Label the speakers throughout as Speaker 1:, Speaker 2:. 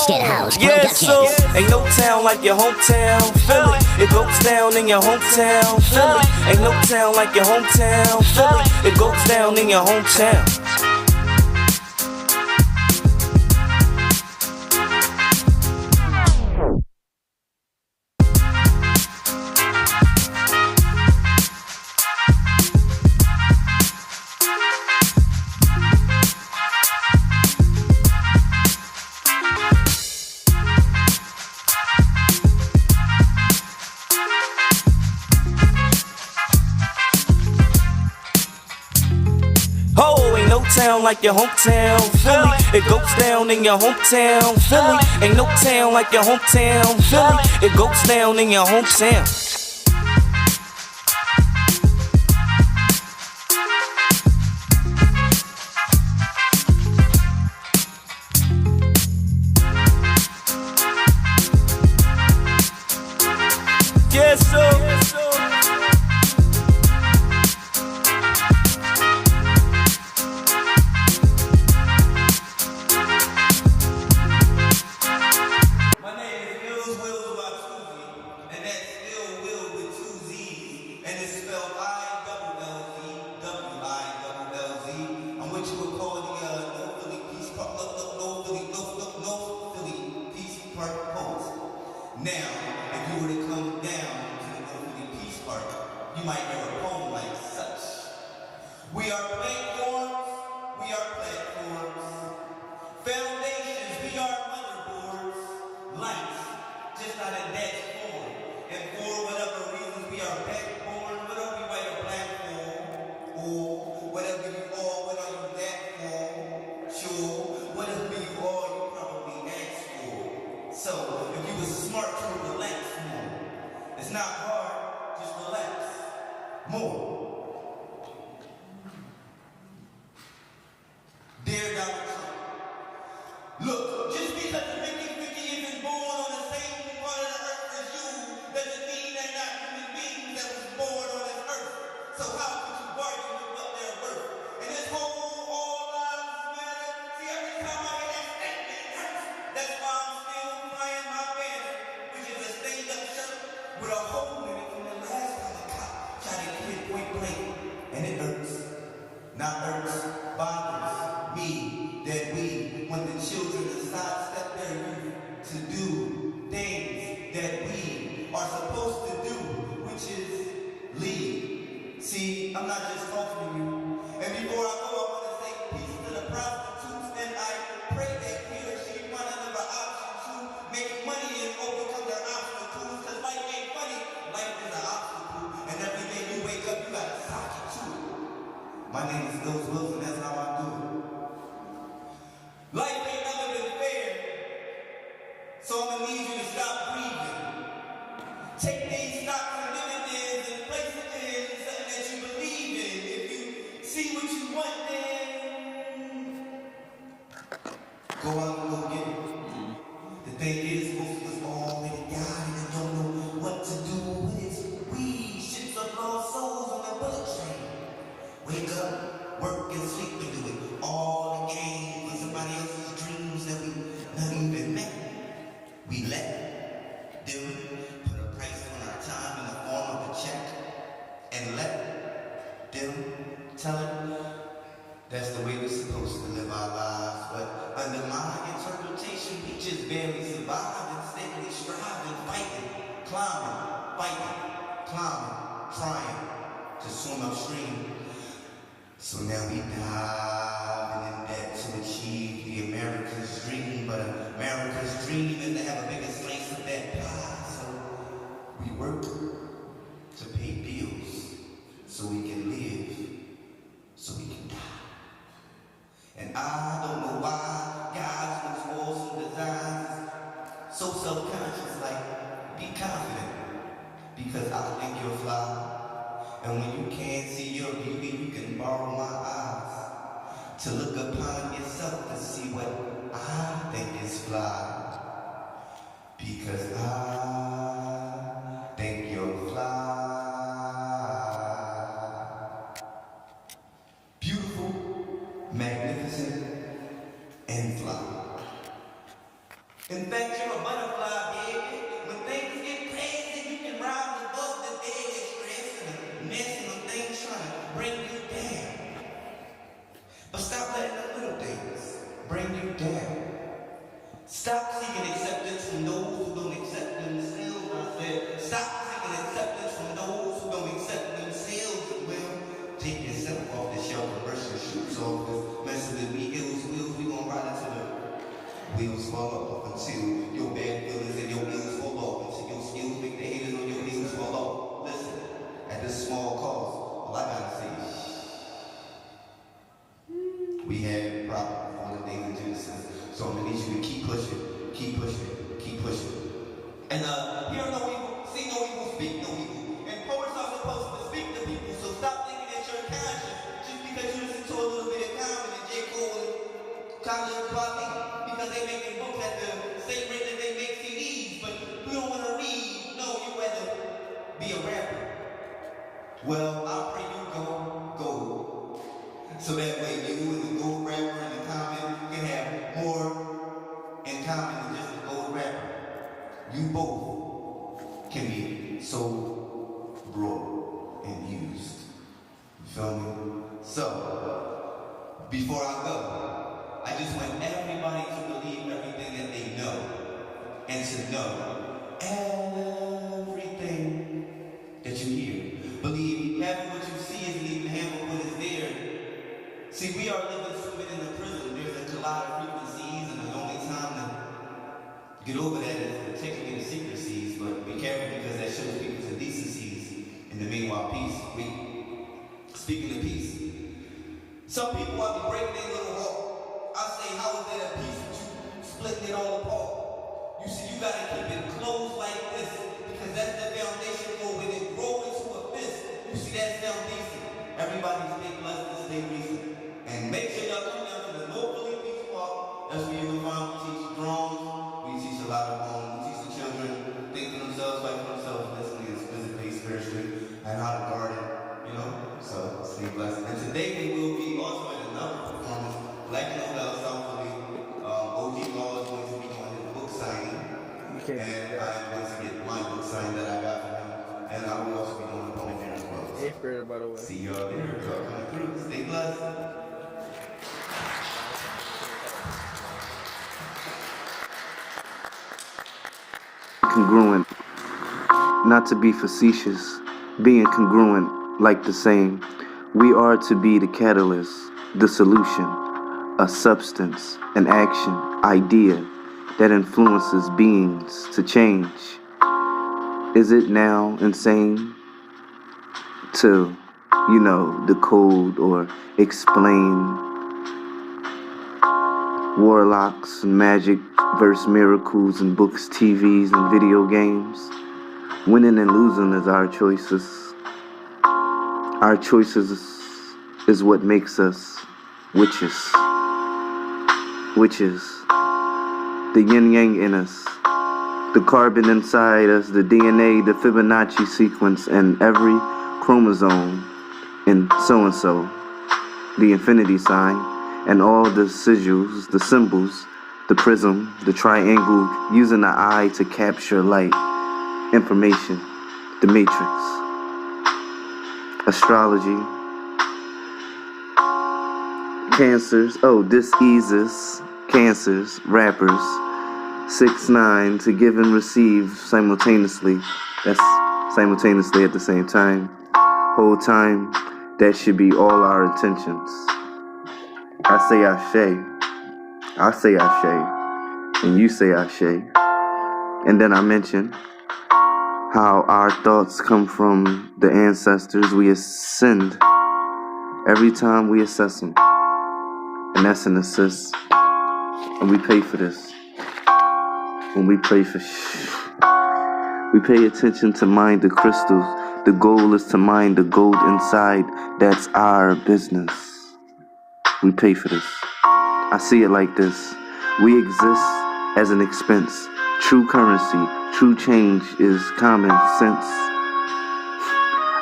Speaker 1: get house.
Speaker 2: Yeah, so ain't no town like your hometown, Philly. It goes down in your hometown, Philly. Ain't no town like your hometown, Philly. It goes down in your hometown. Oh, ain't no town like your hometown, Philly. It goes down in your hometown, Philly. Ain't no town like your hometown, Philly. It goes down in your hometown. Yes, sir.
Speaker 3: And that's still Will with two Z's, and it's spelled I-double-L-Z, I'm what you would call the No Philly Peace Park, no Philly Peace Park Post. Now, if you were to come down to the No Philly Peace Park, you might hear a poem like such. We are platforms, foundations, we are motherboards, lights, just not in that form. And for whatever reasons we are backborn, whatever you write a platform, or whatever you are, what are you that for? Sure, whatever you are, you probably asked for. So, if you were smart, you would relax more. It's not hard, just relax more. Dear Donald Trump, look, just because the Ricky isn't born on the same part of the earth as you, doesn't mean they're not human beings that was born on this earth. So how could you bargain with what they're worth? And this whole all lives matter, see every time I hear that statement it hurts. That's why I'm still flying my banner, which is a stand-up shirt with a hole in it from the last time a cop shot a kid point blank. And it hurts. Not hurts, bothers me that we, when the children sidestep their youth to do things that we are supposed to do, which is lead. See, I'm not just talking to you. And before I go, I want to say peace to the prostitutes, and I pray that he or she run out of an option to make money and overcome their obstacles, because life ain't funny, life is an obstacle, and every day you wake up, you gotta sock it to it. My name is Watu'z, and that's how I do it. Life ain't never been fair, so I'm gonna need you to stop breathing. Take these stocks and dividends and place it in something that you believe in. If you see what you want, then go out and go get it. The thing is, most of us already got it and don't know what to do with it. We ships of lost souls on the bullet train. Wake up, work and sleep, and do it all again with somebody else's dreams that we not even met. We let them put a price on our time in the form of a check, and let them tell it that's the way we're supposed to live our lives. But under my interpretation, we just barely survive and steadily striving, fighting, climbing, trying to swim upstream. So now we diving in debt to achieve the America's dream, but America's dream is to have a bigger slice of that pie. So we work to pay bills, so we can live, so we can die. And I don't know why God's most awesome designs so self-conscious, like, be confident, because I think you'll fly. And when you can't see your beauty, you can borrow my eyes to look upon yourself to see what I think is fly. Because I think you're fly. Beautiful, magnificent, and fly. And maximum things trying to bring you down. But stop letting the little things bring you down. Stop seeking acceptance from those who don't accept themselves. I said, stop seeking acceptance from those who don't accept themselves. Well, take yourself off the shelf and brush your shoes off. Cause messing with me, wheels, we gon' ride until the wheels fall off. Until your bad feelings and your wheels fall off. Until your skills make the haters on your wheels fall off. Listen, at this small cost, all I gotta say is we had problems on the days of Genesis. So I'm gonna need you to keep pushing, keep pushing, keep pushing. And hear no evil, see no evil, speak no evil. And poets are supposed to speak to people, so stop thinking that you're conscious just because you listen to a little bit of Common and J. Cole and Khalid Kweli, because they making books at the same rate that they make CDs, but we don't wanna read. No, you rather be a rapper. Well, I pray you go gold. So that way you and the gold rapper and the Common can have more in common than just the gold rapper. You both can be so broad and used. You feel me? So, before I go, I just want everybody to believe everything that they know. And to know everything that you hear. Believe half of what you see isn't even half of what is there. See, we are living swimming in a prison. There's a collide of frequencies, and the only time to get over that is particularly the secrecies, but be careful because that shows people's indecencies. In the meanwhile, peace. Speaking of peace, some people want to break their little heart. I say, how is that a peace with you splitting it all apart? You see, you gotta keep it closed like this, because that's the foundation for when it grows into a fist. You see, that's down decent. Everybody stay blessed and stay recent. And make sure y'all come down to the Locally Beach Park. That's where you will find we teach drones. We teach a lot of we teach the children think for themselves, fight for themselves, mentally and physically, spiritually, and how to garden, you know? So stay blessed. And today we will be also at another performance, Black Nobel Southly. OG Law is going to be doing his book signing. Okay. And I'm going to get my book signed that I got from him. And I will also be doing a poem there as well.
Speaker 1: 8th grade, by the way.
Speaker 3: See y'all there. Y'all coming through. Stay blessed.
Speaker 4: Congruent, not to be facetious, being congruent like the same. We are to be the catalyst, the solution, a substance, an action, idea that influences beings to change. Is it now insane to, decode or explain warlocks and magic versus miracles in books, TVs, and video games? Winning and losing is our choices. Our choices is what makes us witches. Witches. The yin-yang in us. The carbon inside us, the DNA, the Fibonacci sequence, and every chromosome in so-and-so. The infinity sign, and all the sigils, the symbols, the prism, the triangle, using the eye to capture light, information, the matrix, astrology, cancers, diseases, cancers, rappers, 6ix9ine to give and receive simultaneously. That's simultaneously at the same time. Whole time, that should be all our intentions. I say Ashe, and you say Ashe. And then I mention how our thoughts come from the ancestors. We ascend every time we assess them. And that's an assist. And we pay for this. When we pray for we pay attention to mind the crystals. The goal is to mine the gold inside. That's our business. We pay for this. I see it like this. We exist as an expense. True currency, true change is common sense.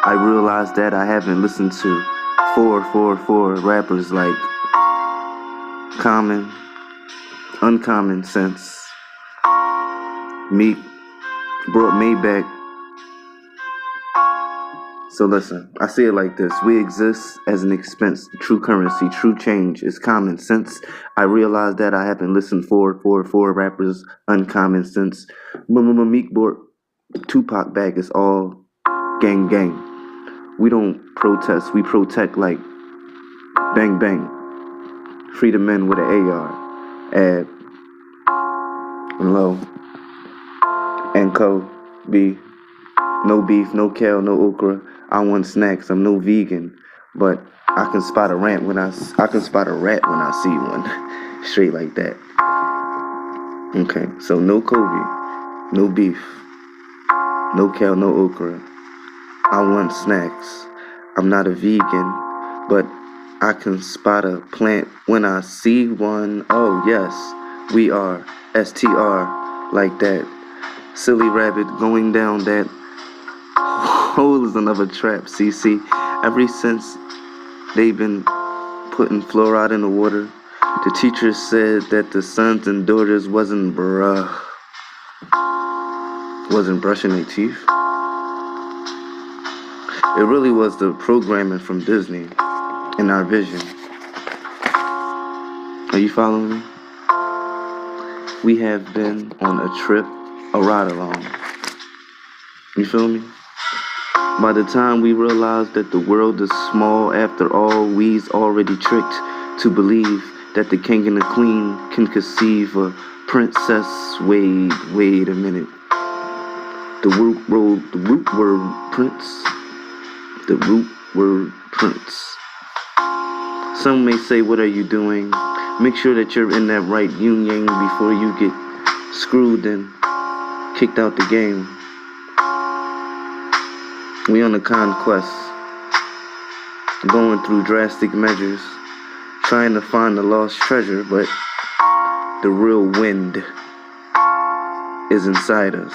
Speaker 4: I realize that I haven't listened to 444 rappers like Common, Uncommon Sense. Meek brought Maybach So listen, I see it like this. We exist as an expense, true currency, true change is common sense. I realize that I haven't listened for rappers, uncommon sense. Meek Board, Tupac bag is all gang gang. We don't protest, we protect like bang bang. Free the men with an AR. Ab, low, and co, B. No beef, no kale, no okra. I want snacks. I'm no vegan, but I can spot a rat when I can spot a rat when I see one. Straight like that. Okay, so no Kobe, no beef, no kale, no okra. I want snacks. I'm not a vegan, but I can spot a plant when I see one. Oh yes, we are STR like that. Silly rabbit going down that hole is another trap, CC. Ever since they've been putting fluoride in the water, the teachers said that the sons and daughters wasn't brushing their teeth. It really was the programming from Disney in our vision. Are you following me? We have been on a trip, a ride along. You feel me? By the time we realize that the world is small, after all, we's already tricked to believe that the king and the queen can conceive a princess. Wait a minute. The root word prince. The root word prince. Some may say, what are you doing? Make sure that you're in that right yin-yang before you get screwed and kicked out the game. We on a conquest, going through drastic measures, trying to find the lost treasure, but the real wind is inside us.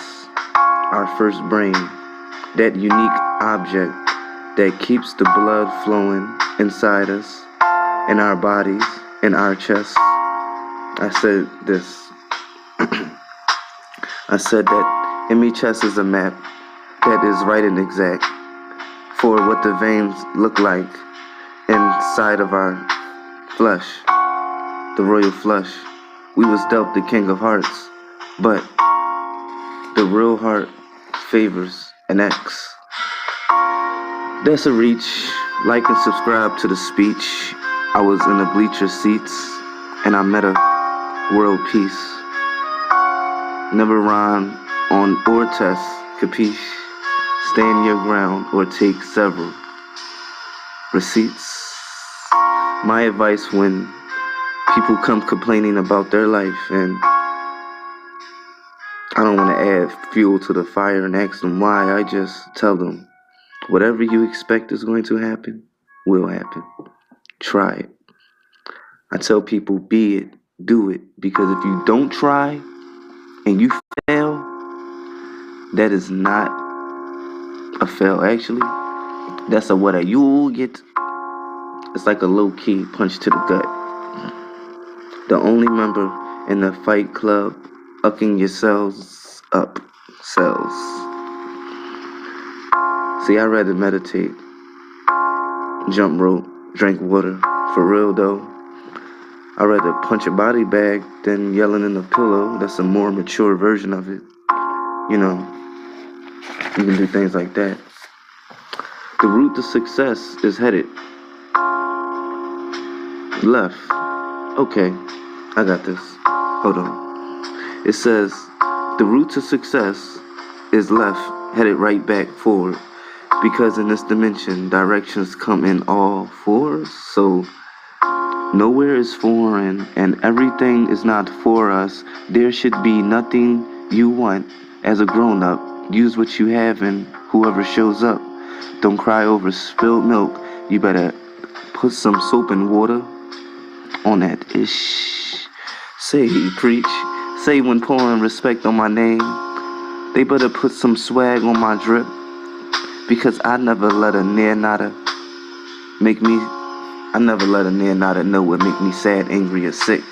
Speaker 4: Our first brain, that unique object that keeps the blood flowing inside us, in our bodies, in our chests. I said this. I said that in me chest is a map that is right and exact for what the veins look like inside of our flesh, the royal flesh. We was dealt the king of hearts, but the real heart favors an X. That's a reach. Like and subscribe to the speech. I was in the bleacher seats and I met a world peace. Never rhyme on or test, capiche? Stand your ground or take several receipts. My advice when people come complaining about their life and I don't want to add fuel to the fire and ask them why, I just tell them whatever you expect is going to happen will happen. Try it. I tell people be it, do it, because if you don't try and you fail, that is not a fail, actually. That's a what you'll get. It's like a low-key punch to the gut. The only member in the fight club ucking yourselves up. Cells. See, I'd rather meditate, jump rope, drink water. For real though, I'd rather punch a body bag than yelling in a pillow. That's a more mature version of it. You know, you can do things like that. The route to success is headed left. Okay, I got this. Hold on. It says, the route to success is left, headed right back forward. Because in this dimension, directions come in all fours. So nowhere is foreign and everything is not for us. There should be nothing you want as a grown-up. Use what you have and whoever shows up. Don't cry over spilled milk. You better put some soap and water on that ish. Say, preach. Say when pouring respect on my name. They better put some swag on my drip. Because I never let a near-nada know what make me sad, angry, or sick.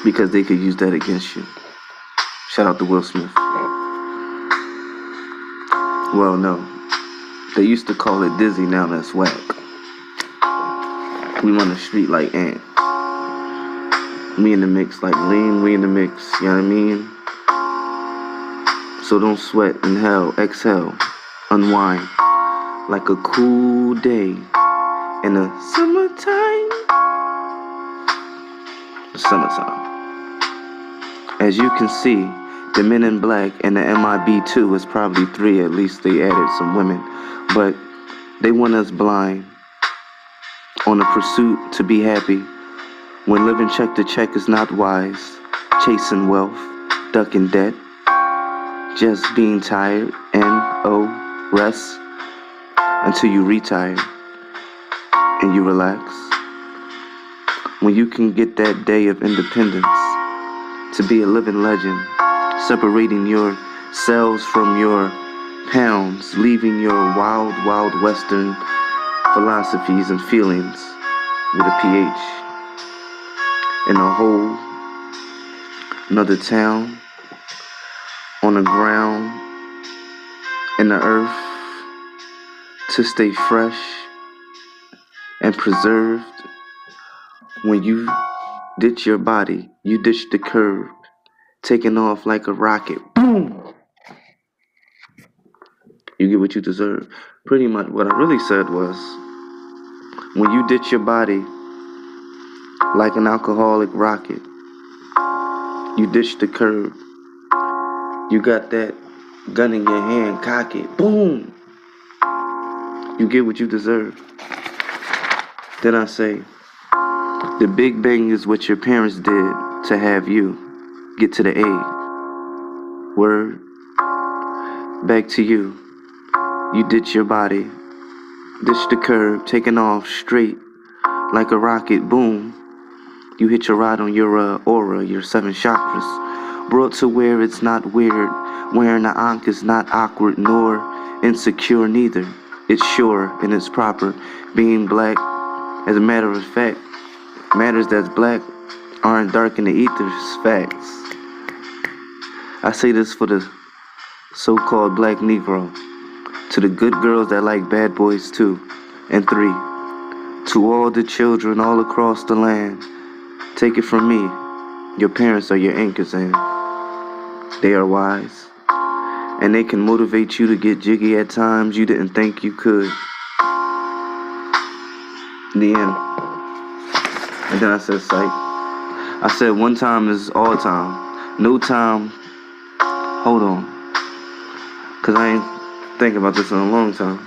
Speaker 4: Because they could use that against you. Shout out to Will Smith. Well, no. They used to call it dizzy, now that's whack. We run the street like ant. Me in the mix like lean, we in the mix, you know what I mean? So don't sweat, inhale, exhale, unwind. Like a cool day in the summertime. The summertime. As you can see, the Men in Black and the MIB2 is probably 3, at least they added some women. But they want us blind on a pursuit to be happy. When living check to check is not wise, chasing wealth, ducking debt, just being tired and rest until you retire and you relax. When you can get that day of independence to be a living legend, separating your cells from your pounds, leaving your wild, wild western philosophies and feelings with a PH in a whole another town, on the ground, in the earth, to stay fresh and preserved. When you ditch your body, you ditch the curve, taking off like a rocket. Boom! You get what you deserve. Pretty much what I really said was, when you ditch your body like an alcoholic rocket, you ditch the curve. You got that gun in your hand, cock it, boom! You get what you deserve. Then I say, the Big Bang is what your parents did to have you get to the A. Word. Back to you. You ditch your body, ditch the curve, taking off straight like a rocket, boom. You hit your ride on your aura, your 7 chakras, brought to where it's not weird. Wearing the ankh is not awkward nor insecure neither. It's sure and it's proper. Being black, as a matter of fact, matters that's black aren't dark in the ethers, facts. I say this for the so-called black Negro, to the good girls that like bad boys too, and 3, to all the children all across the land. Take it from me, your parents are your anchors and they are wise, and they can motivate you to get jiggy at times you didn't think you could. In the end. And then I said, psych. I said one time is all time. No time. Hold on. Cause I ain't thinking about this in a long time.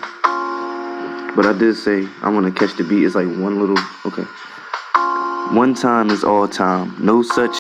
Speaker 4: But I did say I want to catch the beat. It's like one little, okay. One time is all time. No such